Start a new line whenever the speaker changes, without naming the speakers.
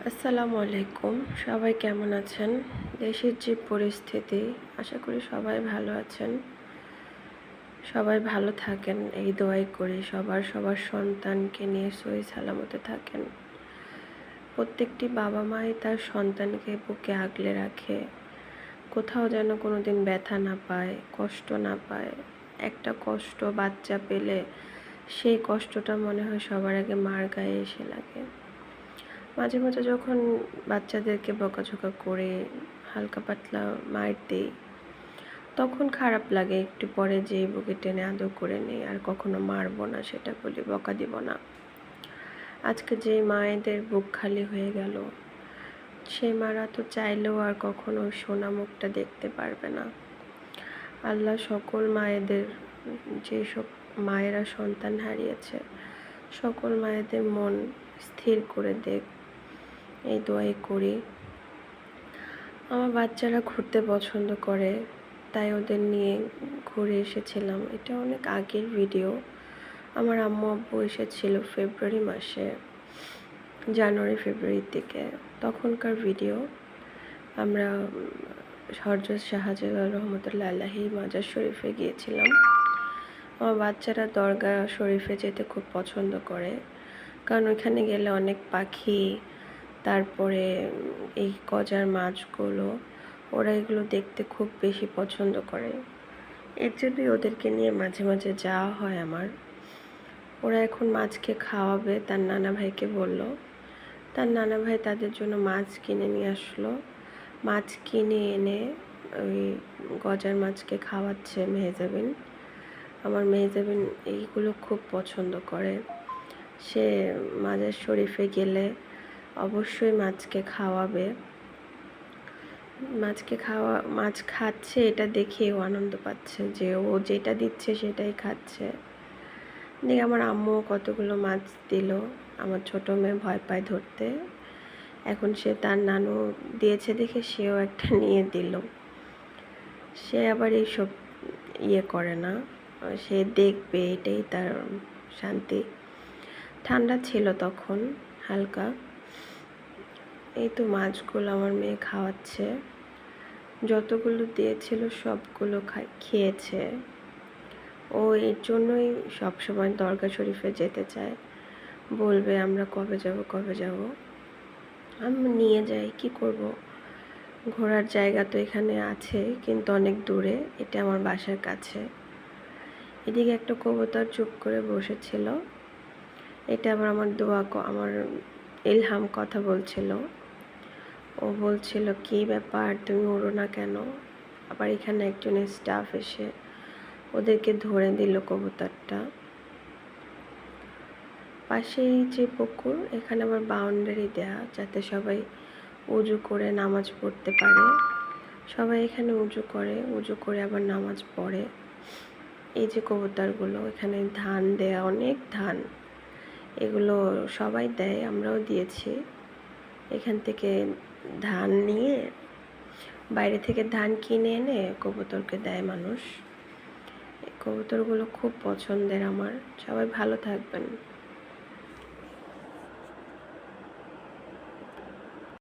আসসালামু আলাইকুম। সবাই কেমন আছেন? দেশের যে পরিস্থিতি, আশা করি সবাই ভালো আছেন। সবাই ভালো থাকেন এই দোয়াই করি। সবার সন্তানকে নিয়ে সহি সালামতে থাকেন। প্রত্যেকটি বাবা-মাই তার সন্তানকে বুকে আগলে রাখে। কোথাও যেন কোনোদিন ব্যথা না পায়, কষ্ট না পায়। একটা কষ্ট বাচ্চা পেলে সেই কষ্টটা মনে হয় সবার আগে মার গায়ে এসে লাগে। মাঝে মাঝে যখন বাচ্চাদেরকে বকাঝকা করে হালকা পাতলা মাইর দিই, তখন খারাপ লাগে। একটু পরে যেই বুকে টেনে আদর করে নিই, আর কখনো মারবো না সেটা বলি, বকা দিব না। আজকে যে মায়েদের বুক খালি হয়ে গেল, সেই মারা তো চাইলেও আর কখনো সোনা মুখটা দেখতে পারবে না। আল্লাহ সকল মায়েদের, যেসব মায়েরা সন্তান হারিয়েছে, সকল মায়েদের মন স্থির করে দেখ, এই দোয়াই করি। আমার বাচ্চারা ঘুরতে পছন্দ করে, তাই ওদের নিয়ে ঘুরে এসেছিলাম। এটা অনেক আগের ভিডিও। আমার আম্মু আব্বু এসেছিল ফেব্রুয়ারি মাসে, জানুয়ারি ফেব্রুয়ারির দিকে। তখনকার ভিডিও। আমরা হযরত শাহজালাল রহমতুল্লাহ আলাইহি মাজার শরীফে গিয়েছিলাম। আমার বাচ্চারা দরগা শরীফে যেতে খুব পছন্দ করে, কারণ ওইখানে গেলে অনেক পাখি, তারপরে এই গজার মাছগুলো, ওরা এগুলো দেখতে খুব বেশি পছন্দ করে। এর জন্যই ওদেরকে নিয়ে মাঝে মাঝে যাওয়া হয় আমার। ওরা এখন মাছকে খাওয়াবে, তার নানা ভাইকে বলল। তার নানা ভাই তাদের জন্য মাছ কিনে নিয়ে আসলো। মাছ কিনে এনে ওই গজার মাছকে খাওয়াচ্ছে মেহজাবিন। আমার মেহজাবিন এইগুলো খুব পছন্দ করে। সে মাজার শরীফে গেলে অবশ্যই মাছকে খাওয়াবে। মাছ খাচ্ছে, এটা দেখে ও আনন্দ পাচ্ছে যে ও যেটা দিচ্ছে সেটাই খাচ্ছে। দিয়ে আমার আম্মু কতগুলো মাছ দিল। আমার ছোট মেয়ে ভয় পায় ধরতে, এখন সে তার নানু দিয়েছে দেখে সেও একটা নিয়ে দিল। সে আবার এইসব করে না, সে দেখবে, এটাই তার শান্তি। ঠান্ডা ছিল তখন হালকা। এই তো মাছগুলো আমার মেয়ে খাওয়াচ্ছে। যতগুলো দিয়েছিল সবগুলো খেয়েছে। ও এর জন্যই সবসময় দরগা শরীফে যেতে চায়, বলবে আমরা কবে যাব। আমি নিয়ে যাই, কি করব। ঘোরার জায়গা তো এখানে আছে, কিন্তু অনেক দূরে। এটা আমার বাসার কাছে। এদিকে একটা কবুতর চুপ করে বসেছিল। এটা আবার আমার আমার ইলহাম কথা বলছিল। ও বলছিল, কি ব্যাপার, তুমি উড়ো না কেন? আবার এখানে একজন স্টাফ এসে ওদেরকে ধরে দিল কবুতরটা। পাশেই যে পুকুর, এখানে আবার বাউন্ডারি দেয়া, যাতে সবাই উজু করে নামাজ পড়তে পারে। সবাই এখানে উজু করে আবার নামাজ পড়ে। এই যে কবুতরগুলো, এখানে ধান দেয়া, অনেক ধান। এগুলো সবাই দেয়, আমরাও দিয়েছি। এখান থেকে ধান নিয়ে, বাইরে থেকে ধান কিনে এনে কবুতরকে দেয় মানুষ। এই কবুতরগুলো খুব পছন্দের আমার। সবাই ভালো থাকবেন।